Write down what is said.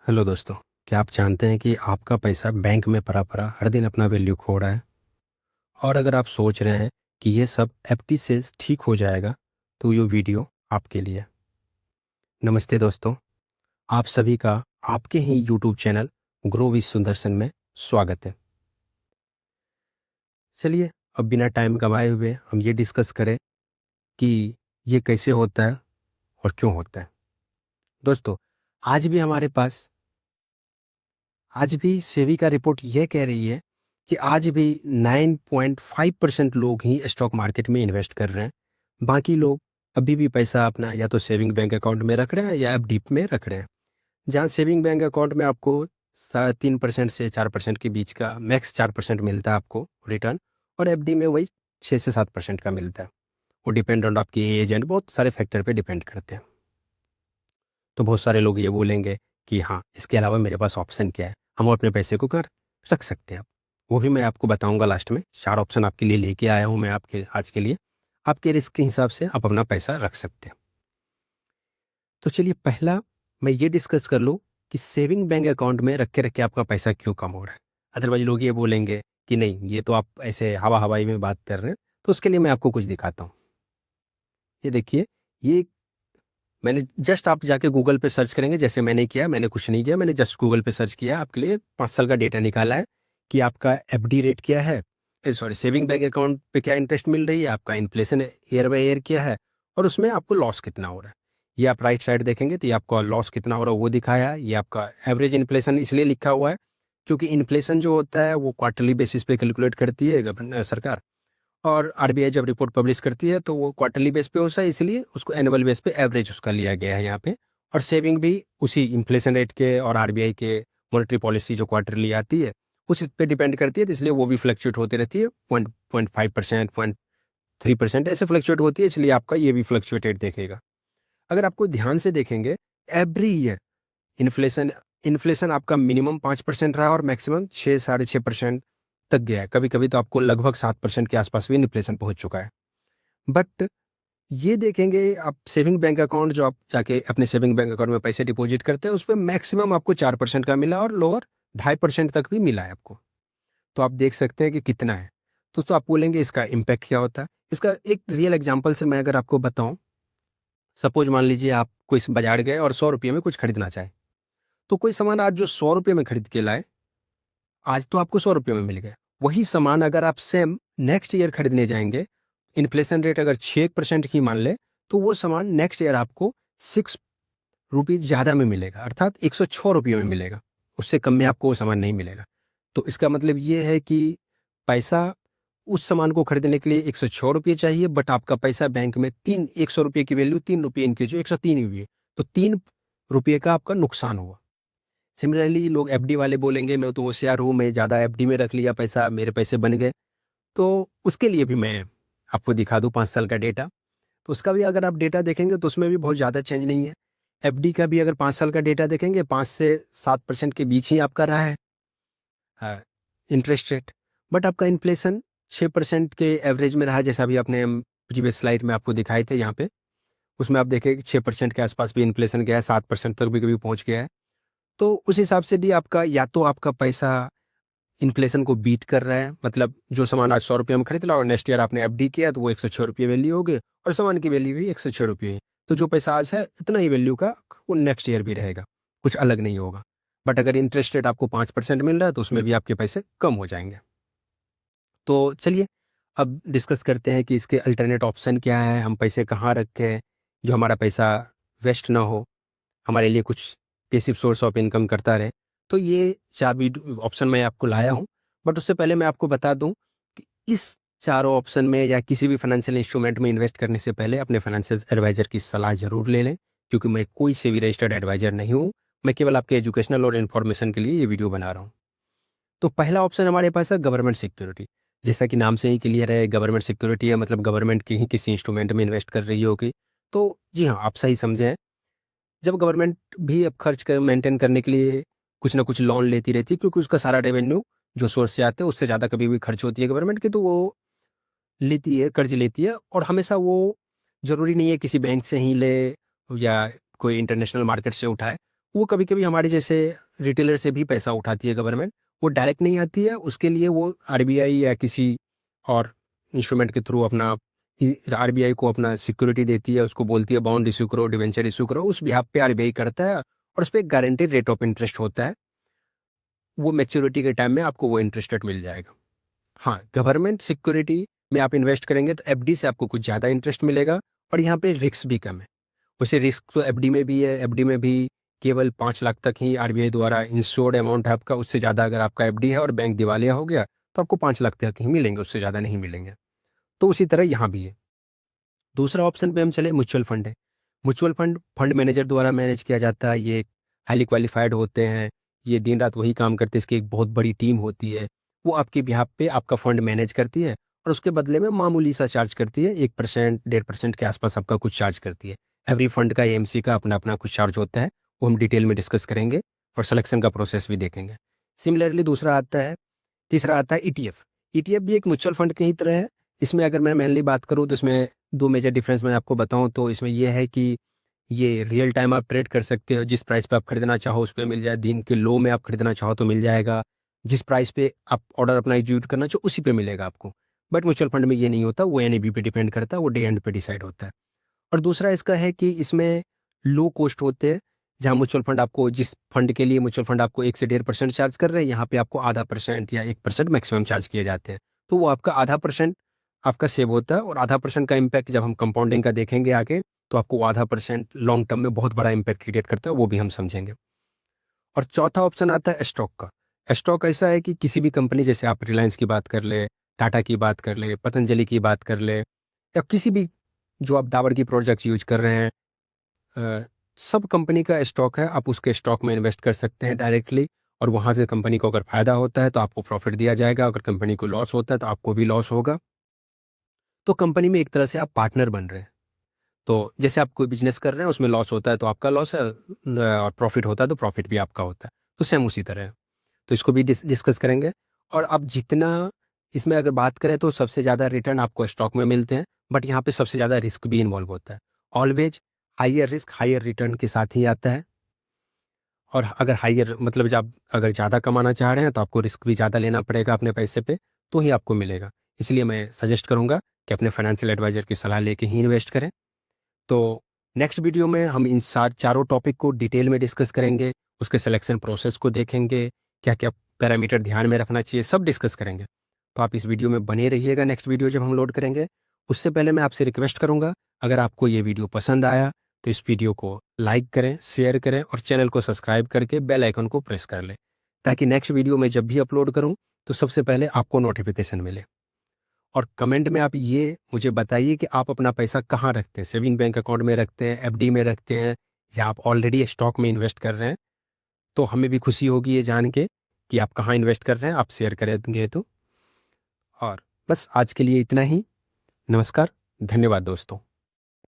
Hello दोस्तों। क्या आप जानते हैं कि आपका पैसा बैंक में पड़ा पड़ा हर दिन अपना वैल्यू खो रहा है? और अगर आप सोच रहे हैं कि ये सब एफडी से ठीक हो जाएगा, तो ये वीडियो आपके लिए। नमस्ते दोस्तों, आप सभी का आपके ही YouTube channel grow with Sudarshan में स्वागत है। चलिए, अब बिना टाइम गंवाए हुए हम ये डिस्कस करें कि ये कैसे होता है और क्यों होता है। दोस्तों, आज भी हमारे पास आज भी सेबी का रिपोर्ट ये कह रही है कि आज भी 9.5% लोग ही स्टॉक मार्केट में इन्वेस्ट कर रहे हैं। बाकी लोग अभी भी पैसा अपना या तो सेविंग बैंक अकाउंट में रख रहे हैं या एफडी में रख रहे हैं। जहाँ सेविंग बैंक अकाउंट में आपको 3.5% से 4% के बीच का मैक्स 4% मिलता है आपको रिटर्न, और एफडी में वही 6 से 7% का मिलता है। वो डिपेंड ऑन आपकी एज एंड बहुत सारे फैक्टर पे डिपेंड करते हैं। तो बहुत सारे लोग ये बोलेंगे कि हाँ, इसके अलावा मेरे पास ऑप्शन क्या है, हम अपने पैसे को कर रख सकते हैं। वो भी मैं आपको बताऊंगा लास्ट में। 4 ऑप्शन आपके लिए लेके आया हूँ मैं आपके आज के लिए। आपके रिस्क के हिसाब से आप अपना पैसा रख सकते हैं। तो चलिए, पहला मैं ये डिस्कस कर लूँ कि सेविंग बैंक अकाउंट में रख के आपका पैसा क्यों कम हो रहा है। अदरवाइज लोग ये बोलेंगे कि नहीं, ये तो आप ऐसे हवा हवाई में बात कर रहे हैं। तो उसके लिए मैं आपको कुछ दिखाता हूँ। ये देखिए, ये मैंने जस्ट, आप जाके गूगल पे सर्च करेंगे जैसे मैंने किया। मैंने कुछ नहीं किया, मैंने जस्ट गूगल पे सर्च किया, आपके लिए 5 साल का डेटा निकाला है कि आपका एफडी रेट क्या है, सॉरी सेविंग बैंक अकाउंट पे क्या इंटरेस्ट मिल रही है, आपका इन्फ्लेशन ईयर बाय ईयर क्या है, और उसमें आपको लॉस कितना हो रहा है। ये आप राइट साइड देखेंगे तो ये आपका लॉस कितना हो रहा है वो दिखाया है। ये आपका एवरेज इन्फ्लेशन इसलिए लिखा हुआ है क्योंकि इन्फ्लेशन जो होता है वो क्वार्टरली बेसिस पे कैलकुलेट करती है गवर्नमेंट सरकार, और आरबीआई जब रिपोर्ट पब्लिश करती है तो वो क्वार्टरली बेस पे होता है, इसलिए उसको एनुअल बेस पे एवरेज उसका लिया गया है यहाँ पे। और सेविंग भी उसी इन्फ्लेशन रेट के और आरबीआई के मॉनेटरी पॉलिसी जो क्वार्टरली आती है उस पे डिपेंड करती है, तो इसलिए वो भी फ्लक्चुएट होती रहती है। 0.5%, 0.3% ऐसे फ्लक्चुएट होती है, इसलिए आपका ये भी फ्लक्चुएटेड देखेगा। अगर आपको ध्यान से देखेंगे, एवरी ईयर इन्फ्लेशन इन्फ्लेशन आपका मिनिमम 5% रहा और मैक्सिमम 6 साढ़े 6% तक गया है। कभी कभी तो आपको लगभग 7% के आसपास भी इन्फ्लेशन पहुंच चुका है। बट ये देखेंगे आप, सेविंग बैंक अकाउंट जो आप जाके अपने सेविंग बैंक अकाउंट में पैसे डिपॉजिट करते हैं उस पर मैक्सिमम आपको 4% का मिला और लोअर 2.5% तक भी मिला है आपको। तो आप देख सकते हैं कि कितना है। तो आप बोलेंगे इसका इम्पैक्ट क्या होता है। इसका एक रियल एग्जाम्पल से मैं अगर आपको बताऊं, सपोज मान लीजिए आप कोई बाजार गए और 100 रुपये में कुछ खरीदना चाहे। तो कोई सामान आज जो 100 रुपये में खरीद के लाए, आज तो आपको 100 रुपये में मिल गया। वही सामान अगर आप सेम नेक्स्ट ईयर खरीदने जाएंगे, इन्फ्लेशन रेट अगर 6% की मान ले, तो वो सामान नेक्स्ट ईयर आपको 6 रुपये ज़्यादा में मिलेगा, अर्थात 106 रुपये में मिलेगा। उससे कम में आपको वो सामान नहीं मिलेगा। तो इसका मतलब ये है कि पैसा उस सामान को खरीदने के लिए 106 रुपये चाहिए, बट आपका पैसा बैंक में 100 रुपये की वैल्यू 3 रुपये इनक्रीज हुई, 103 हुई है। तो 3 रुपये का आपका नुकसान हुआ। सिमिलरली लोग एफडी वाले बोलेंगे मैं तो होशियार हूँ, मैं ज़्यादा एफडी में रख लिया पैसा, मेरे पैसे बन गए। तो उसके लिए भी मैं आपको दिखा दूँ 5 साल का डेटा। तो उसका भी अगर आप डेटा देखेंगे तो उसमें भी बहुत ज़्यादा चेंज नहीं है। एफडी का भी अगर 5 साल का डेटा देखेंगे, 5 से 7% के बीच ही आपका रहा है इंटरेस्ट रेट। बट आपका इन्फ्लेशन 6% के एवरेज में रहा, जैसा भी आपने प्रीवियस स्लाइड में आपको दिखाए थे यहाँ पे। उसमें आप देखें 6% के आसपास भी इन्फ्लेशन गया है, 7% तक भी कभी पहुँच गया है। तो उस हिसाब से भी आपका, या तो आपका पैसा इन्फ्लेशन को बीट कर रहा है, मतलब जो सामान आज 100 रुपये में खरीद ला और नेक्स्ट ईयर आपने एफडी किया तो वो 106 रुपये वैल्यू हो गई, और सामान की वैल्यू भी 106 रुपये है। तो जो पैसा आज है इतना ही वैल्यू का वो नेक्स्ट ईयर भी रहेगा, कुछ अलग नहीं होगा। बट अगर इंटरेस्ट रेट आपको 5% मिल रहा है तो उसमें भी आपके पैसे कम हो जाएंगे। तो चलिए, अब डिस्कस करते हैं कि इसके अल्टरनेट ऑप्शन क्या है, हम पैसे कहाँ रखें जो हमारा पैसा वेस्ट ना हो, हमारे लिए कुछ पैसिव सोर्स ऑफ इनकम करता रहे। तो ये 4 भी ऑप्शन मैं आपको लाया हूँ। बट उससे पहले मैं आपको बता दूं कि इस चारों ऑप्शन में या किसी भी फाइनेंशियल इंस्ट्रूमेंट में इन्वेस्ट करने से पहले अपने फाइनेंशियल एडवाइजर की सलाह जरूर ले लें, क्योंकि मैं कोई से भी रजिस्टर्ड एडवाइजर नहीं हूँ। मैं केवल आपके एजुकेशनल और इन्फॉर्मेशन के लिए ये वीडियो बना रहा हूँ। तो पहला ऑप्शन हमारे पास है गवर्नमेंट सिक्योरिटी। जैसा कि नाम से ही क्लियर है, गवर्नमेंट सिक्योरिटी है, मतलब गवर्नमेंट की ही किसी इंस्ट्रूमेंट में इन्वेस्ट कर रही होगी। तो जी हाँ, आप सही समझे हैं। जब गवर्नमेंट भी अब खर्च कर मेंटेन करने के लिए कुछ ना कुछ लोन लेती रहती है, क्योंकि उसका सारा रेवेन्यू जो सोर्स से आते हैं उससे ज़्यादा कभी भी खर्च होती है गवर्नमेंट की, तो वो लेती है, कर्ज लेती है। और हमेशा वो ज़रूरी नहीं है किसी बैंक से ही ले या कोई इंटरनेशनल मार्केट से उठाए, वो कभी कभी हमारे जैसे रिटेलर से भी पैसा उठाती है गवर्नमेंट। वो डायरेक्ट नहीं आती है, उसके लिए वो आरबीआई या किसी और इंस्ट्रूमेंट के थ्रू अपना आरबीआई को अपना सिक्योरिटी देती है, उसको बोलती है बॉन्ड इशू करो, डिवेंचर इशू करो, उस बिहाफ पे आरबीआई करता है और उस पर एक गारंटेड रेट ऑफ इंटरेस्ट होता है। वो मैच्योरिटी के टाइम में आपको वो इंटरेस्ट रेट मिल जाएगा। हाँ, गवर्नमेंट सिक्योरिटी में आप इन्वेस्ट करेंगे तो एफडी से आपको कुछ ज़्यादा इंटरेस्ट मिलेगा और यहाँ पे रिस्क भी कम है। वैसे रिस्क तो एफडी में भी है, एफडी में भी केवल 5 लाख तक ही आरबीआई द्वारा इंश्योर्ड अमाउंट है आपका। उससे ज़्यादा अगर आपका एफडी है और बैंक दिवालिया हो गया तो आपको 5 लाख तक ही मिलेंगे, उससे ज़्यादा नहीं मिलेंगे। तो उसी तरह यहाँ भी है। दूसरा ऑप्शन पे हम चले, म्यूचुअल फंड है। म्यूचुअल फंड फंड मैनेजर द्वारा मैनेज किया जाता है। ये हाईली क्वालिफाइड होते हैं, ये दिन रात वही काम करते हैं, इसकी एक बहुत बड़ी टीम होती है। वो आपके बिहाफ पे आपका फंड मैनेज करती है और उसके बदले में मामूली सा चार्ज करती है, 1% 1.5% के आसपास आपका कुछ चार्ज करती है। एवरी फंड का एएमसी का अपना अपना कुछ चार्ज होता है, वो हम डिटेल में डिस्कस करेंगे और सिलेक्शन का प्रोसेस भी देखेंगे। सिमिलरली दूसरा आता है, तीसरा आता है ईटीएफ। ईटीएफ भी एक म्यूचुअल फंड की ही तरह है। इसमें अगर मैं मेनली बात करूँ तो इसमें दो मेजर डिफरेंस मैं आपको बताऊं तो इसमें यह है कि ये रियल टाइम आप ट्रेड कर सकते हो, जिस प्राइस पे आप खरीदना चाहो उस पे मिल जाए। दिन के लो में आप खरीदना चाहो तो मिल जाएगा, जिस प्राइस पे आप ऑर्डर अपना एग्जीक्यूट करना चाहो उसी पे मिलेगा आपको। बट म्यूचुअल फंड में ये नहीं होता, वो एनएबी पे डिपेंड करता है, वो डे एंड पे डिसाइड होता है। और दूसरा इसका है कि इसमें लो कॉस्ट होते हैं। जहाँ म्यूचुअल फंड आपको, जिस फंड के लिए म्यूचुअल फंड आपको 1 से 1.5% चार्ज कर रहे हैं, यहाँ पे आपको ½ % या 1% मैक्सिमम चार्ज किए जाते हैं। तो वो आपका ½ % आपका सेव होता है और ½ % का इम्पैक्ट जब हम कंपाउंडिंग का देखेंगे आगे तो आपको ½ % लॉन्ग टर्म में बहुत बड़ा इम्पैक्ट क्रिएट करता है, वो भी हम समझेंगे। और चौथा ऑप्शन आता है स्टॉक का। स्टॉक ऐसा है कि किसी भी कंपनी, जैसे आप रिलायंस की बात कर ले, टाटा की बात कर ले, पतंजलि की बात कर ले, या किसी भी जो आप डाबर की प्रोडक्ट्स यूज कर रहे हैं, सब कंपनी का स्टॉक है। आप उसके स्टॉक में इन्वेस्ट कर सकते हैं डायरेक्टली और वहाँ से कंपनी को अगर फायदा होता है तो आपको प्रॉफिट दिया जाएगा, अगर कंपनी को लॉस होता है तो आपको भी लॉस होगा। तो कंपनी में एक तरह से आप पार्टनर बन रहे हैं। तो जैसे आप कोई बिजनेस कर रहे हैं, उसमें लॉस होता है तो आपका लॉस है और प्रॉफिट होता है तो प्रॉफिट भी आपका होता है। तो सेम उसी तरह है। तो इसको भी डिस्कस करेंगे। और अब जितना इसमें अगर बात करें तो सबसे ज़्यादा रिटर्न आपको स्टॉक में मिलते हैं, बट यहाँ पे सबसे ज़्यादा रिस्क भी इन्वॉल्व होता है। Always higher risk higher return के साथ ही आता है। और अगर हाइयर मतलब जब अगर ज़्यादा कमाना चाह रहे हैं तो आपको रिस्क भी ज़्यादा लेना पड़ेगा अपने पैसे पे, तो ही आपको मिलेगा। इसलिए मैं सजेस्ट करूँगा कि अपने फाइनेंशियल एडवाइजर की सलाह लेके ही इन्वेस्ट करें। तो नेक्स्ट वीडियो में हम इन चारों टॉपिक को डिटेल में डिस्कस करेंगे, उसके सिलेक्शन प्रोसेस को देखेंगे, क्या क्या पैरामीटर ध्यान में रखना चाहिए, सब डिस्कस करेंगे। तो आप इस वीडियो में बने रहिएगा नेक्स्ट वीडियो जब हम लोड करेंगे। उससे पहले मैं आपसे रिक्वेस्ट करूंगा, अगर आपको ये वीडियो पसंद आया तो इस वीडियो को लाइक करें, शेयर करें और चैनल को सब्सक्राइब करके बेल आइकन को प्रेस कर लें, ताकि नेक्स्ट वीडियो में जब भी अपलोड करूं तो सबसे पहले आपको नोटिफिकेशन मिले। और कमेंट में आप ये मुझे बताइए कि आप अपना पैसा कहाँ रखते हैं, सेविंग बैंक अकाउंट में रखते हैं, एफडी में रखते हैं, या आप ऑलरेडी स्टॉक में इन्वेस्ट कर रहे हैं। तो हमें भी खुशी होगी ये जान के कि आप कहाँ इन्वेस्ट कर रहे हैं, आप शेयर करेंगे तो। और बस आज के लिए इतना ही। नमस्कार, धन्यवाद दोस्तों।